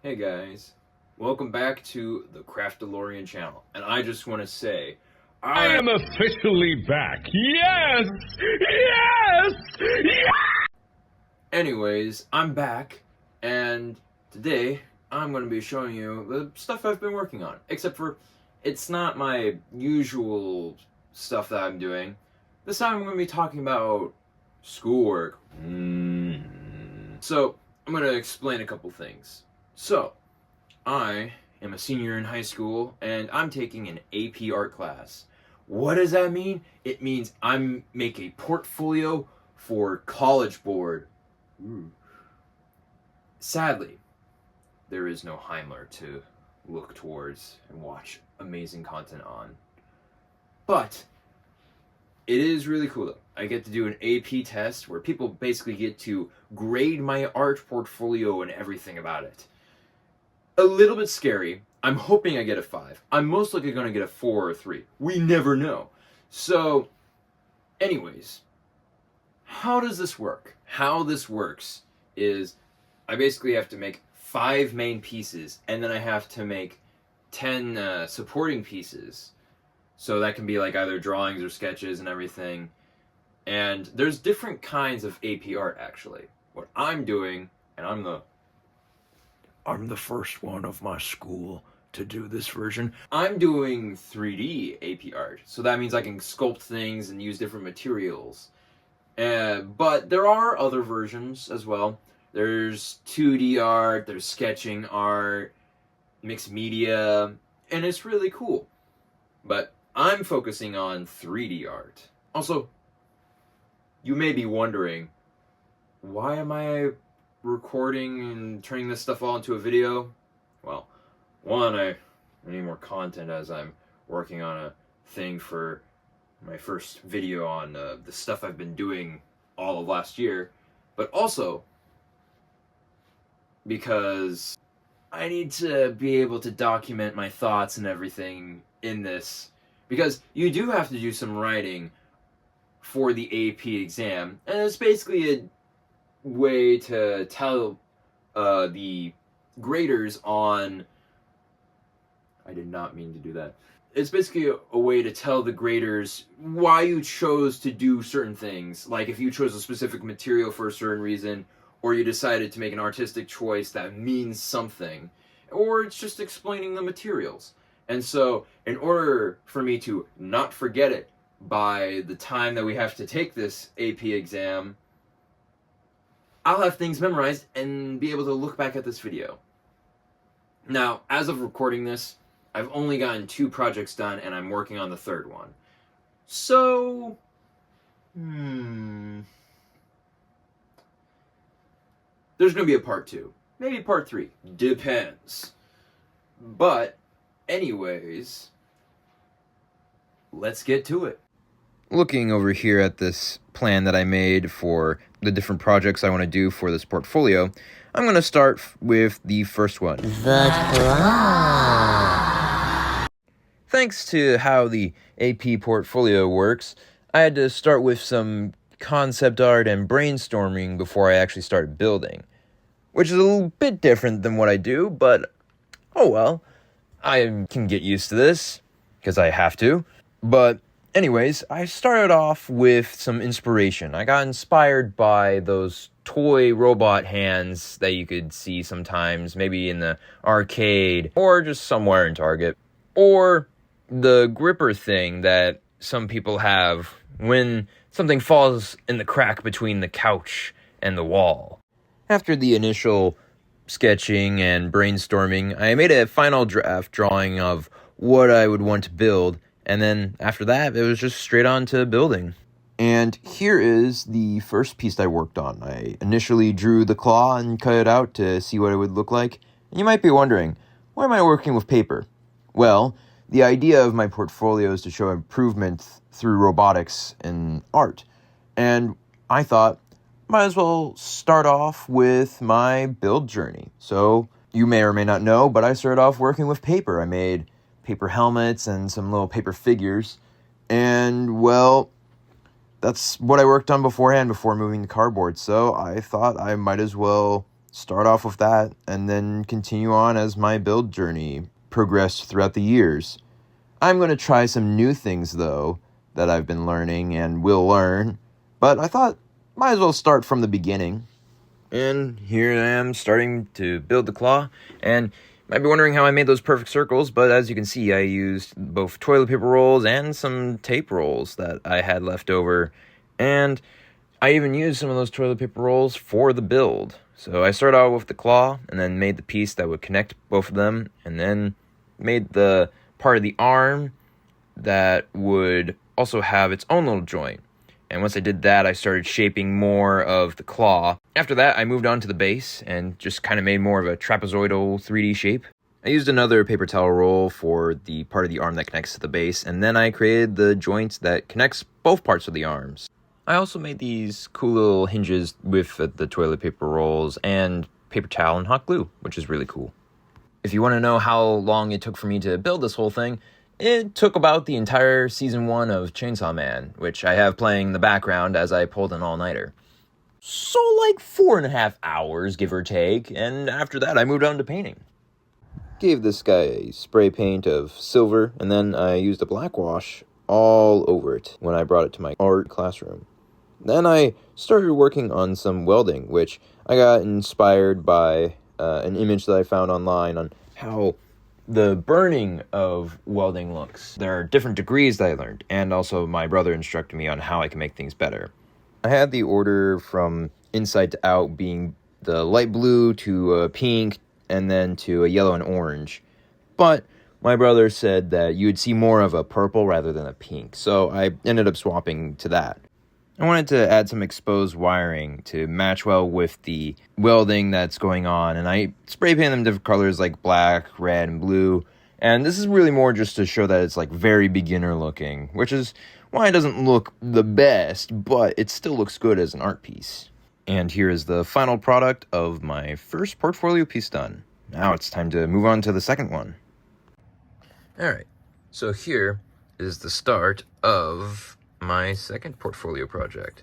Hey guys, welcome back to the Craftalorian channel, and I just want to say, I am officially back. Yes! Yes! Yes! Anyways, I'm back, and today I'm going to be showing you the stuff I've been working on, except for it's not my usual stuff that I'm doing. This time I'm going to be talking about schoolwork. So, I'm going to explain a couple things. So, I am a senior in high school, and I'm taking an AP art class. What does that mean? It means I'm make a portfolio for College Board. Ooh. Sadly, there is no Heimler to look towards and watch amazing content on. But it is really cool though. I get to do an AP test where people basically get to grade my art portfolio and everything about it. A little bit scary. I'm hoping I get a 5. I'm most likely going to get a 4 or 3. We never know. So, anyways, how does this work? How this works is I basically have to make 5 main pieces, and then I have to make 10 supporting pieces. So that can be like either drawings or sketches and everything. And there's different kinds of AP art, actually. What I'm doing, and I'm the first one of my school to do this version. I'm doing 3D AP art, so that means I can sculpt things and use different materials. But there are other versions as well. There's 2D art, there's sketching art, mixed media, and it's really cool. But I'm focusing on 3D art. Also, you may be wondering, why am I recording and turning this stuff all into a video? Well, one, I need more content as I'm working on a thing for my first video on the stuff I've been doing all of last year, but also because I need to be able to document my thoughts and everything in this, because you do have to do some writing for the AP exam, and it's basically a way to tell the graders on... I did not mean to do that. It's basically a way to tell the graders why you chose to do certain things. Like if you chose a specific material for a certain reason, or you decided to make an artistic choice that means something, or it's just explaining the materials. And so, in order for me to not forget it by the time that we have to take this AP exam, I'll have things memorized and be able to look back at this video. Now, as of recording this, I've only gotten 2 projects done, and I'm working on the 3rd one. So, there's going to be a part 2. Maybe part 3. Depends. But, anyways, let's get to it. Looking over here at this plan that I made for the different projects I want to do for this portfolio, I'm going to start with the first one. The claw. Thanks to how the AP portfolio works, I had to start with some concept art and brainstorming before I actually start building, which is a little bit different than what I do, but oh well, I can get used to this, because I have to. But anyways, I started off with some inspiration. I got inspired by those toy robot hands that you could see sometimes, maybe in the arcade, or just somewhere in Target. Or the gripper thing that some people have when something falls in the crack between the couch and the wall. After the initial sketching and brainstorming, I made a final draft drawing of what I would want to build, and then after that, it was just straight on to building. And here is the first piece I worked on. I initially drew the claw and cut it out to see what it would look like. And you might be wondering, why am I working with paper? Well, the idea of my portfolio is to show improvement through robotics and art. And I thought, might as well start off with my build journey. So, you may or may not know, but I started off working with paper. I made paper helmets and some little paper figures. And, well, that's what I worked on beforehand before moving to cardboard. So I thought I might as well start off with that and then continue on as my build journey progressed throughout the years. I'm going to try some new things, though, that I've been learning and will learn, but I thought might as well start from the beginning. And here I am starting to build the claw, and you might be wondering how I made those perfect circles, but as you can see, I used both toilet paper rolls and some tape rolls that I had left over, and I even used some of those toilet paper rolls for the build. So I started out with the claw, and then made the piece that would connect both of them, and then made the part of the arm that would also have its own little joint. And once I did that, I started shaping more of the claw. After that, I moved on to the base and just kind of made more of a trapezoidal 3D shape. I used another paper towel roll for the part of the arm that connects to the base, and then I created the joints that connects both parts of the arms. I also made these cool little hinges with the toilet paper rolls and paper towel and hot glue, which is really cool. If you want to know how long it took for me to build this whole thing, it took about the entire season 1 of Chainsaw Man, which I have playing in the background as I pulled an all-nighter. So like 4.5 hours, give or take, and after that I moved on to painting. Gave this guy a spray paint of silver, and then I used a black wash all over it when I brought it to my art classroom. Then I started working on some welding, which I got inspired by an image that I found online on how the burning of welding looks. There are different degrees that I learned, and also my brother instructed me on how I can make things better. I had the order from inside to out being the light blue to pink, and then to a yellow and orange. But my brother said that you would see more of a purple rather than a pink, so I ended up swapping to that. I wanted to add some exposed wiring to match well with the welding that's going on, and I spray painted them different colors like black, red, and blue. And this is really more just to show that it's like very beginner looking, which is why it doesn't look the best, but it still looks good as an art piece. And here is the final product of my first portfolio piece done. Now it's time to move on to the second one. Alright, so here is the start of my second portfolio project.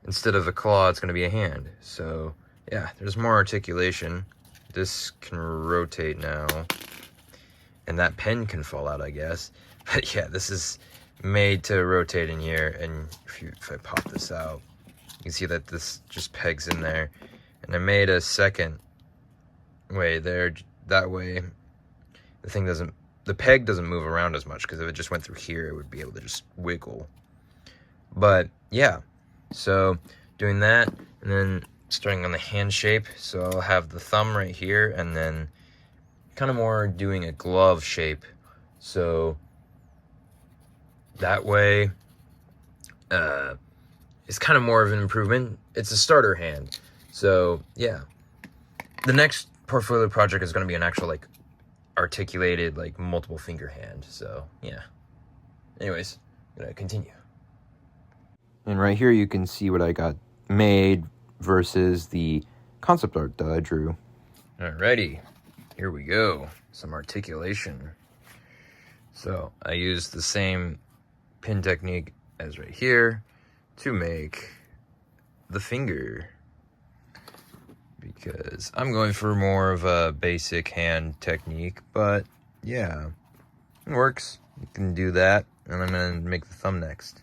Instead of a claw, it's going to be a hand. So yeah, there's more articulation. This can rotate now, and that pen can fall out, I guess. But yeah, this is made to rotate in here, and if I pop this out, you can see that this just pegs in there. And I made a second way there, that way the peg doesn't move around as much, because if it just went through here, it would be able to just wiggle. But yeah, so doing that, and then starting on the hand shape. So I'll have the thumb right here, and then kind of more doing a glove shape. So that way, it's kind of more of an improvement. It's a starter hand. So yeah, the next portfolio project is going to be an actual like articulated like multiple finger hand. So yeah, anyways, I'm gonna continue. And right here you can see what I got made versus the concept art that I drew. Alrighty, here we go. Some articulation. So I used the same pin technique as right here to make the finger, because I'm going for more of a basic hand technique, but yeah, it works. You can do that, and I'm gonna make the thumb next.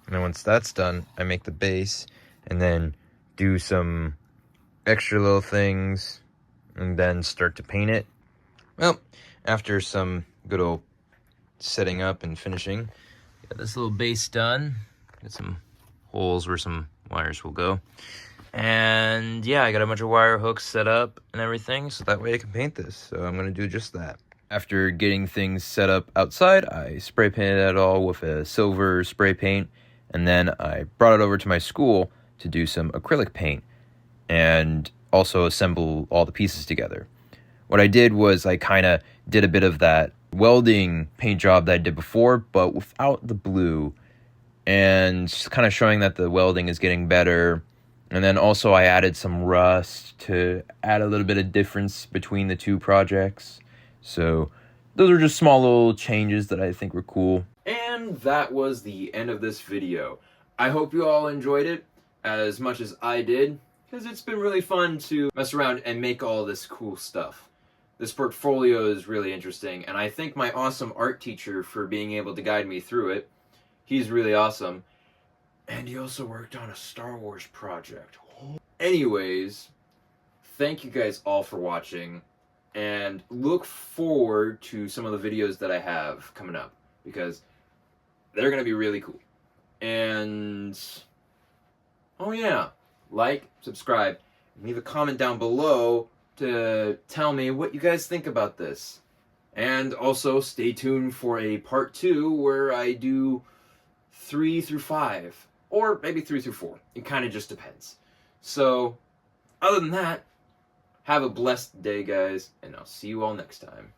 And then once that's done, I make the base, and then do some extra little things, and then start to paint it. Well, after some good old setting up and finishing, got this little base done. Got some holes where some wires will go. And yeah, I got a bunch of wire hooks set up and everything, so that way I can paint this. So I'm going to do just that. After getting things set up outside, I spray painted it all with a silver spray paint. And then I brought it over to my school to do some acrylic paint and also assemble all the pieces together. What I did was I kind of did a bit of that welding paint job that I did before, but without the blue, and just kind of showing that the welding is getting better. And then also I added some rust to add a little bit of difference between the two projects. So those are just small little changes that I think were cool. And that was the end of this video. I hope you all enjoyed it as much as I did. because it's been really fun to mess around and make all this cool stuff. This portfolio is really interesting, and I thank my awesome art teacher for being able to guide me through it. He's really awesome. And he also worked on a Star Wars project. Anyways, thank you guys all for watching, and look forward to some of the videos that I have coming up, because they're going to be really cool. And, oh yeah, like, subscribe, and leave a comment down below to tell me what you guys think about this. And also stay tuned for a part 2 where I do 3 through 5, or maybe 3 through 4. It kind of just depends. So, other than that, have a blessed day, guys, and I'll see you all next time.